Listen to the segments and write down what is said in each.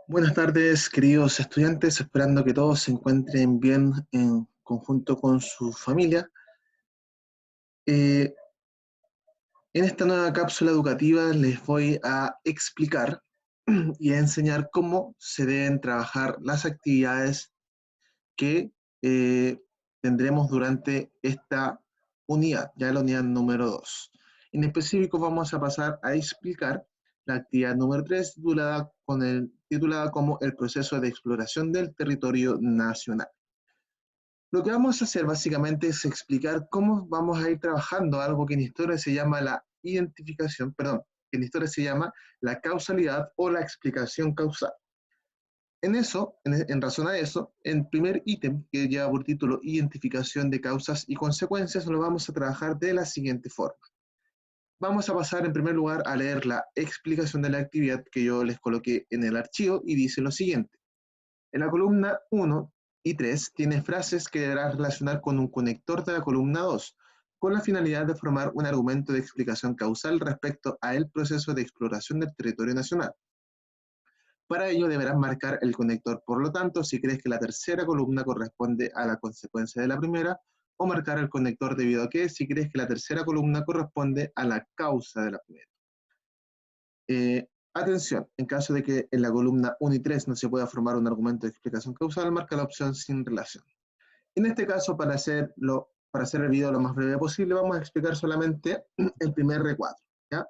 Buenas tardes, queridos estudiantes, esperando que todos se encuentren bien en conjunto con su familia. Eh, en esta nueva cápsula educativa les voy a explicar y a enseñar cómo se deben trabajar las actividades que tendremos durante esta unidad, ya la unidad número 2. En específico vamos a pasar a explicar la actividad número 3 titulada como el proceso de exploración del territorio nacional. Lo que vamos a hacer básicamente es explicar cómo vamos a ir trabajando algo que en historia se llama la identificación, perdón, que en historia se llama la causalidad o la explicación causal. En razón a eso, el primer ítem que lleva por título Identificación de causas y consecuencias lo vamos a trabajar de la siguiente forma. Vamos a pasar en primer lugar a leer la explicación de la actividad que yo les coloqué en el archivo y dice lo siguiente. En la columna 1 y 3 tiene frases que deberás relacionar con un conector de la columna 2, con la finalidad de formar un argumento de explicación causal respecto a el proceso de exploración del territorio nacional. Para ello deberás marcar el conector, por lo tanto, si crees que la tercera columna corresponde a la consecuencia de la primera, o marcar el conector debido a que si crees que la tercera columna corresponde a la causa de la primera. Atención, en caso de que en la columna 1 y 3 no se pueda formar un argumento de explicación causal, marca la opción sin relación. En este caso, para hacer el video lo más breve posible, vamos a explicar solamente el primer recuadro, ¿ya?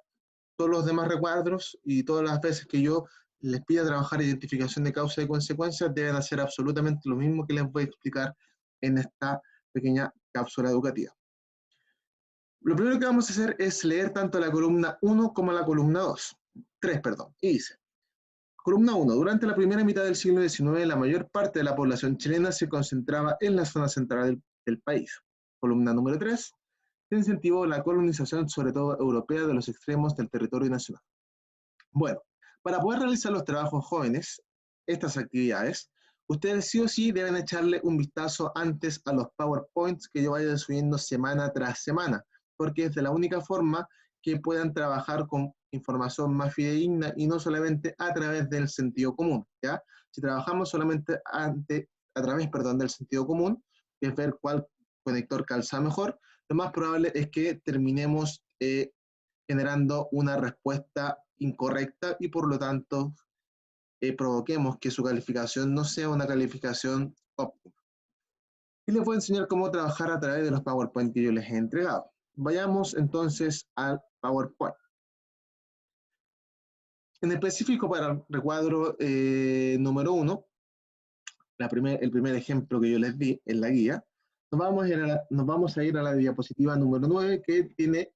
Todos los demás recuadros y todas las veces que yo les pida trabajar identificación de causa y consecuencias deben hacer absolutamente lo mismo que les voy a explicar en esta pequeña cápsula educativa. Lo primero que vamos a hacer es leer tanto la columna 1 como la columna 3, y dice, columna 1. Durante la primera mitad del siglo XIX, la mayor parte de la población chilena se concentraba en la zona central del país. Columna número 3. Se incentivó la colonización, sobre todo europea, de los extremos del territorio nacional. Bueno, para poder realizar los trabajos jóvenes, estas actividades, ustedes sí o sí deben echarle un vistazo antes a los PowerPoints que yo vaya subiendo semana tras semana, porque es de la única forma que puedan trabajar con información más fidedigna y no solamente a través del sentido común, ¿ya? Si trabajamos solamente a través del sentido común, que es ver cuál conector calza mejor, lo más probable es que terminemos generando una respuesta incorrecta y por lo tanto provoquemos que su calificación no sea una calificación óptima. Y les voy a enseñar cómo trabajar a través de los PowerPoint que yo les he entregado. Vayamos entonces al PowerPoint. En específico para el recuadro número 1, el primer ejemplo que yo les di en la guía, nos vamos a ir a la diapositiva número 9 que tiene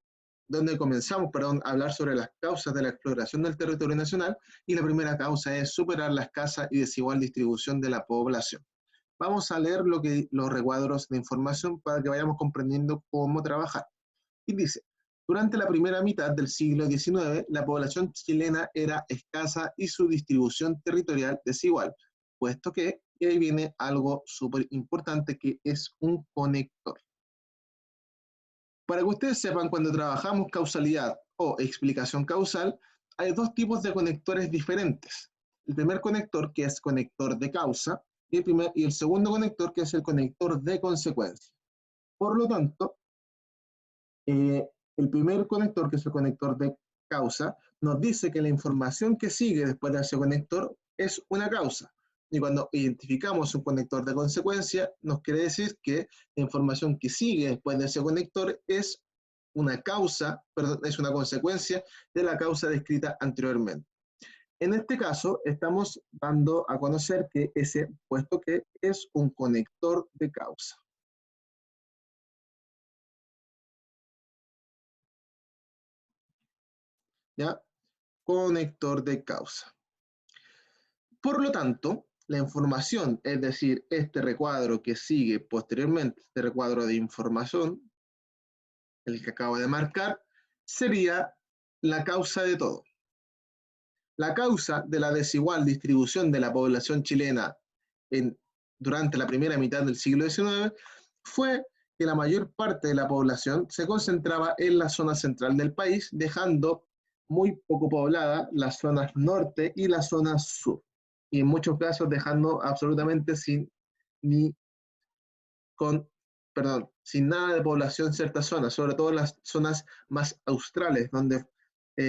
donde comenzamos a hablar sobre las causas de la exploración del territorio nacional, y la primera causa es superar la escasa y desigual distribución de la población. Vamos a leer los recuadros de información para que vayamos comprendiendo cómo trabajar. Y dice, durante la primera mitad del siglo XIX, la población chilena era escasa y su distribución territorial desigual, puesto que, y ahí viene algo súper importante que es un conector. Para que ustedes sepan, cuando trabajamos causalidad o explicación causal, hay dos tipos de conectores diferentes. El primer conector, que es conector de causa, y el segundo conector, que es el conector de consecuencia. Por lo tanto, el primer conector, que es el conector de causa, nos dice que la información que sigue después de ese conector es una causa. Y cuando identificamos un conector de consecuencia, nos quiere decir que la información que sigue después de ese conector es una causa, perdón, es una consecuencia de la causa descrita anteriormente. En este caso, estamos dando a conocer que ese puesto que es un conector de causa. ¿Ya? Conector de causa. Por lo tanto, la información, es decir, este recuadro que sigue posteriormente, este recuadro de información, el que acabo de marcar, sería la causa de todo. La causa de la desigual distribución de la población chilena durante la primera mitad del siglo XIX fue que la mayor parte de la población se concentraba en la zona central del país, dejando muy poco poblada las zonas norte y la zona sur. y en muchos casos dejando absolutamente sin sin nada de población en ciertas zonas, sobre todo en las zonas más australes, donde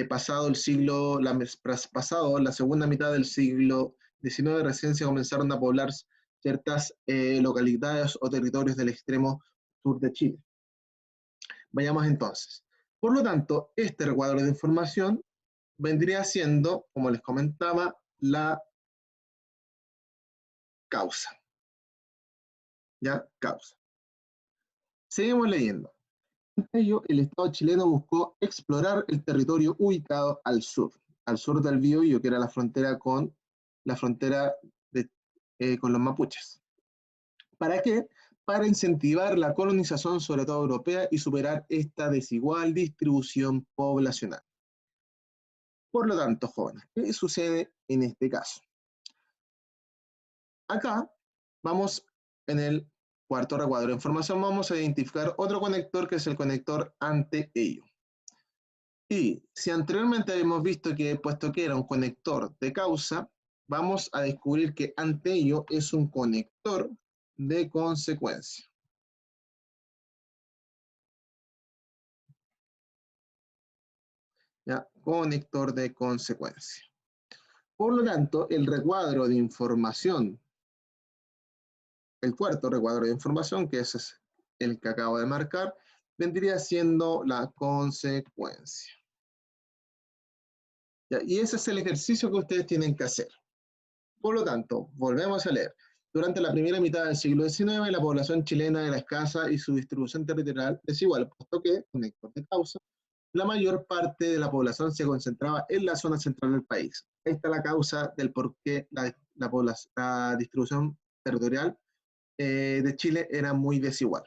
pasado la segunda mitad del siglo XIX, recién se comenzaron a poblar ciertas localidades o territorios del extremo sur de Chile. Vayamos entonces. Por lo tanto, este recuadro de información vendría siendo, como les comentaba, la causa. ¿Ya? Causa. Seguimos leyendo. Ante ello, el Estado chileno buscó explorar el territorio ubicado al sur del Biobío, que era la frontera con con los mapuches. ¿Para qué? Para incentivar la colonización, sobre todo europea, y superar esta desigual distribución poblacional. Por lo tanto, jóvenes, ¿qué sucede en este caso? Acá vamos en el cuarto recuadro de información, vamos a identificar otro conector que es el conector ante ello. Y si anteriormente habíamos visto que, puesto que era un conector de causa, vamos a descubrir que ante ello es un conector de consecuencia. ¿Ya? Conector de consecuencia. Por lo tanto, el recuadro de información, el cuarto recuadro de información, que ese es el que acabo de marcar, vendría siendo la consecuencia. ¿Ya? Y ese es el ejercicio que ustedes tienen que hacer. Por lo tanto, volvemos a leer. Durante la primera mitad del siglo XIX, la población chilena era escasa y su distribución territorial desigual, puesto que, conector de causa, la mayor parte de la población se concentraba en la zona central del país. Ahí está la causa del por qué la distribución territorial de Chile era muy desigual.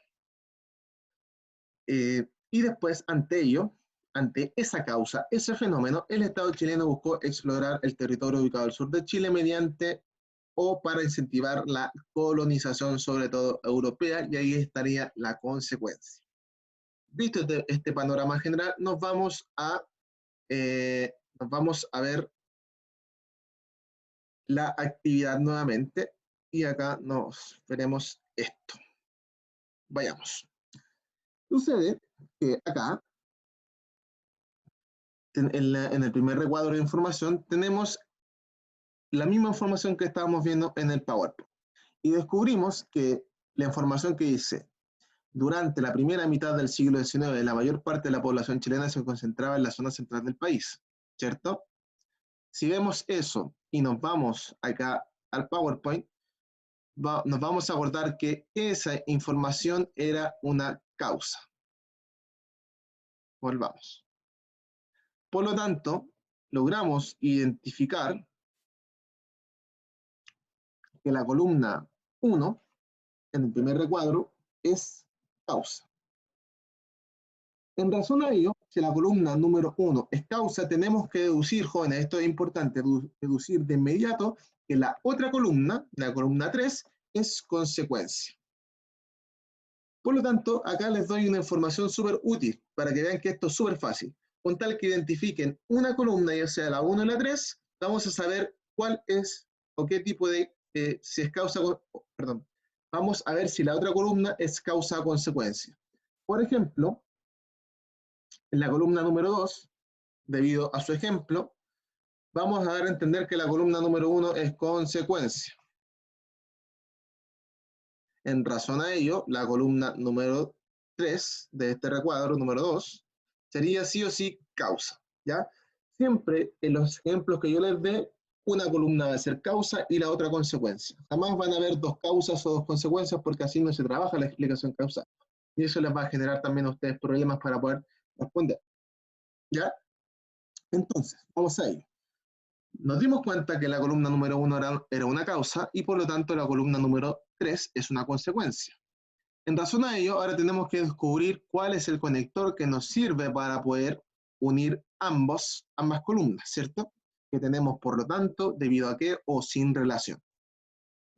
Y después, ante ello, ante esa causa, ese fenómeno, el Estado chileno buscó explorar el territorio ubicado al sur de Chile mediante o para incentivar la colonización, sobre todo europea, y ahí estaría la consecuencia. Visto este panorama general, nos vamos a ver la actividad nuevamente, y acá nos veremos esto. Vayamos. Sucede que acá, en el primer recuadro de información, tenemos la misma información que estábamos viendo en el PowerPoint. Y descubrimos que la información que dice, durante la primera mitad del siglo XIX, la mayor parte de la población chilena se concentraba en la zona central del país, ¿cierto? Si vemos eso y nos vamos acá al PowerPoint, nos vamos a acordar que esa información era una causa. Volvamos. Por lo tanto, logramos identificar que la columna 1, en el primer recuadro, es causa. En razón a ello, si la columna número 1 es causa, tenemos que deducir, jóvenes, esto es importante, deducir de inmediato que la otra columna, la columna 3, es consecuencia. Por lo tanto, acá les doy una información súper útil para que vean que esto es súper fácil. Con tal que identifiquen una columna, ya sea la 1 y la 3, vamos a saber cuál es o qué tipo de, si es causa, perdón, vamos a ver si la otra columna es causa o consecuencia. Por ejemplo, en la columna número 2, debido a su ejemplo, vamos a dar a entender que la columna número 1 es consecuencia. En razón a ello, la columna número 3 de este recuadro, número 2, sería sí o sí causa, ¿ya? Siempre en los ejemplos que yo les dé, una columna va a ser causa y la otra consecuencia. Jamás van a haber dos causas o dos consecuencias porque así no se trabaja la explicación causal. Y eso les va a generar también a ustedes problemas para poder responder, ¿ya? Entonces, vamos a ello. Nos dimos cuenta que la columna número 1 era una causa y por lo tanto la columna número 3 es una consecuencia. En razón a ello, ahora tenemos que descubrir cuál es el conector que nos sirve para poder unir ambas columnas, ¿cierto? Que tenemos, por lo tanto, debido a qué o sin relación.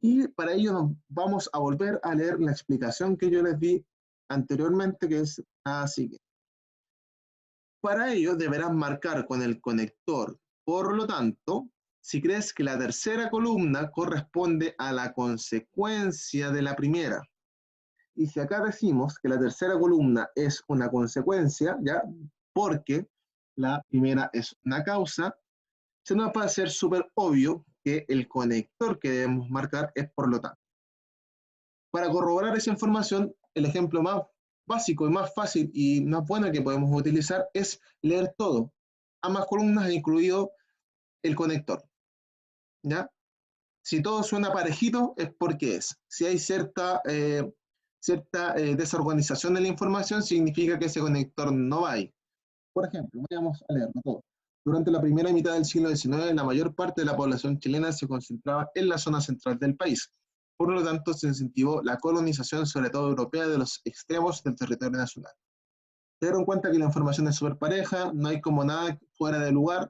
Y para ello nos vamos a volver a leer la explicación que yo les di anteriormente, que es así. Para ello deberán marcar con el conector, por lo tanto, si crees que la tercera columna corresponde a la consecuencia de la primera. Y si acá decimos que la tercera columna es una consecuencia, ¿ya? Porque la primera es una causa, se nos va a hacer súper obvio que el conector que debemos marcar es por lo tanto. Para corroborar esa información, el ejemplo más básico y más fácil y más bueno que podemos utilizar es leer todo. Ambas columnas incluido el conector, ¿ya? Si todo suena parejito es porque es. Si hay cierta desorganización de la información, significa que ese conector no va ahí. Por ejemplo, vamos a leerlo todo. Durante la primera mitad del siglo XIX, la mayor parte de la población chilena se concentraba en la zona central del país. Por lo tanto, se incentivó la colonización, sobre todo europea, de los extremos del territorio nacional. Se dieron cuenta que la información es súper pareja, no hay como nada fuera de lugar,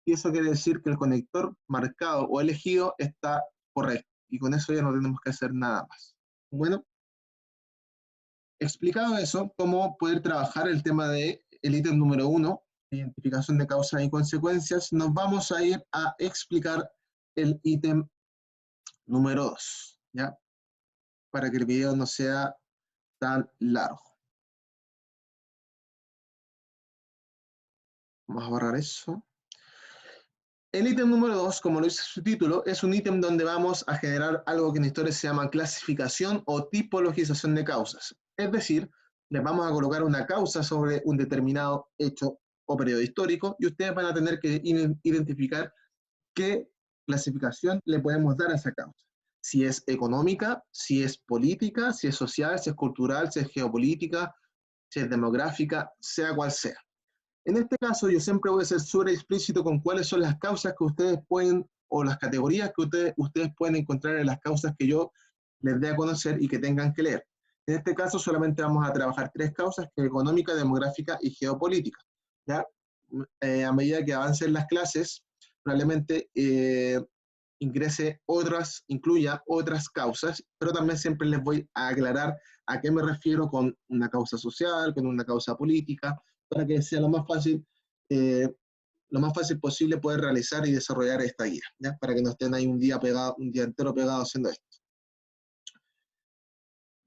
y eso quiere decir que el conector marcado o elegido está correcto, y con eso ya no tenemos que hacer nada más. Bueno, explicado eso, cómo poder trabajar el tema del ítem número 1, identificación de causas y consecuencias, nos vamos a ir a explicar el ítem número 2, ¿ya? Para que el video no sea tan largo. Vamos a borrar eso. El ítem número 2, como lo dice su título, es un ítem donde vamos a generar algo que en historia se llama clasificación o tipologización de causas. Es decir, les vamos a colocar una causa sobre un determinado hecho o periodo histórico y ustedes van a tener que identificar qué clasificación le podemos dar a esa causa. Si es económica, si es política, si es social, si es cultural, si es geopolítica, si es demográfica, sea cual sea. En este caso, yo siempre voy a ser súper explícito con cuáles son las causas que ustedes pueden, o las categorías que ustedes pueden encontrar en las causas que yo les dé a conocer y que tengan que leer. En este caso, solamente vamos a trabajar 3 causas, que es económica, demográfica y geopolítica. ¿Ya? A medida que avancen las clases, probablemente incluya otras causas, pero también siempre les voy a aclarar a qué me refiero con una causa social, con una causa política, para que sea lo más fácil posible poder realizar y desarrollar esta guía, ¿ya? Para que no estén ahí un día entero pegados haciendo esto.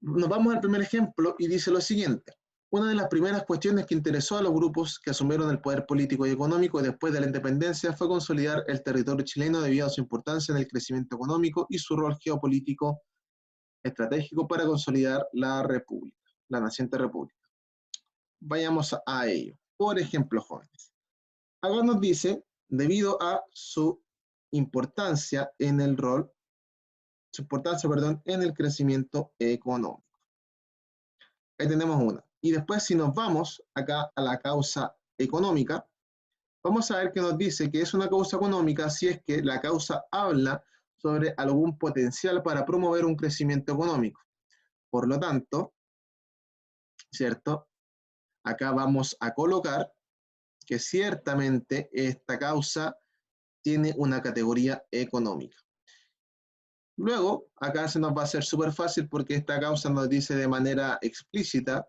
Nos vamos al primer ejemplo y dice lo siguiente. Una de las primeras cuestiones que interesó a los grupos que asumieron el poder político y económico después de la independencia fue consolidar el territorio chileno debido a su importancia en el crecimiento económico y su rol geopolítico estratégico para consolidar la república, la naciente república. Vayamos a ello. Por ejemplo, jóvenes. Acá nos dice, debido a su importancia en el rol, en el crecimiento económico. Ahí tenemos una. Y después, si nos vamos acá a la causa económica, vamos a ver que nos dice que es una causa económica si es que la causa habla sobre algún potencial para promover un crecimiento económico. Por lo tanto, ¿cierto? Acá vamos a colocar que ciertamente esta causa tiene una categoría económica. Luego, acá se nos va a hacer súper fácil porque esta causa nos dice de manera explícita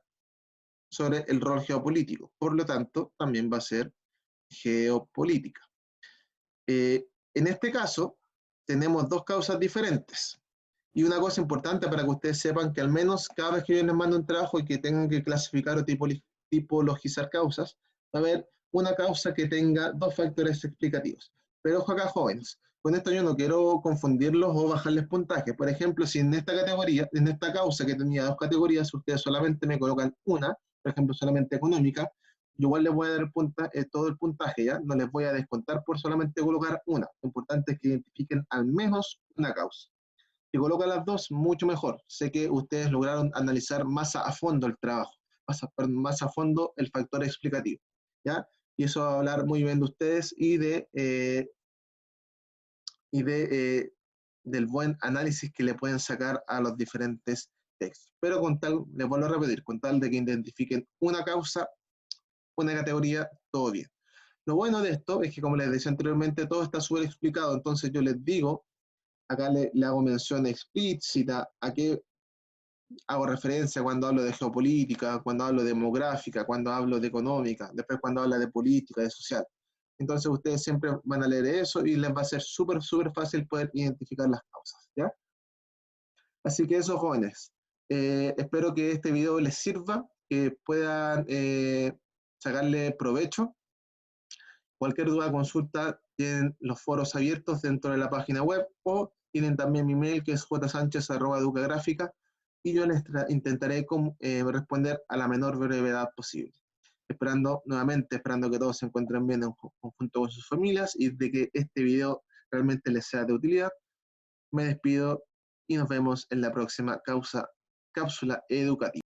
sobre el rol geopolítico. Por lo tanto, también va a ser geopolítica. En este caso, tenemos 2 causas diferentes. Y una cosa importante para que ustedes sepan que al menos cada vez que yo les mando un trabajo y que tengan que clasificar o tipologizar causas, va a haber una causa que tenga 2 factores explicativos. Pero ojo acá, jóvenes, con esto yo no quiero confundirlos o bajarles puntaje. Por ejemplo, si en esta categoría, en esta causa que tenía 2 categorías, ustedes solamente me colocan una, por ejemplo, solamente económica, yo igual les voy a dar todo el puntaje, ¿ya? No les voy a descontar por solamente colocar una. Lo importante es que identifiquen al menos una causa. Si colocan las 2, mucho mejor. Sé que ustedes lograron analizar más a fondo el trabajo, más a fondo el factor explicativo, ¿ya? Y eso va a hablar muy bien de ustedes del buen análisis que le pueden sacar a los diferentes textos. Pero con tal, les vuelvo a repetir, con tal de que identifiquen una causa, una categoría, todo bien. Lo bueno de esto es que, como les decía anteriormente, todo está súper explicado, entonces yo les digo, acá le hago mención explícita a qué hago referencia cuando hablo de geopolítica, cuando hablo de demográfica, cuando hablo de económica, después cuando hablo de política, de social. Entonces ustedes siempre van a leer eso y les va a ser súper, súper fácil poder identificar las causas, ¿ya? Así que eso, jóvenes. Espero que este video les sirva, que puedan sacarle provecho. Cualquier duda, consulta, tienen los foros abiertos dentro de la página web o tienen también mi mail que es jsanchez@educagráfica y yo les intentaré responder a la menor brevedad posible. Esperando que todos se encuentren bien en conjunto con sus familias y de que este video realmente les sea de utilidad. Me despido y nos vemos en la próxima cápsula educativa.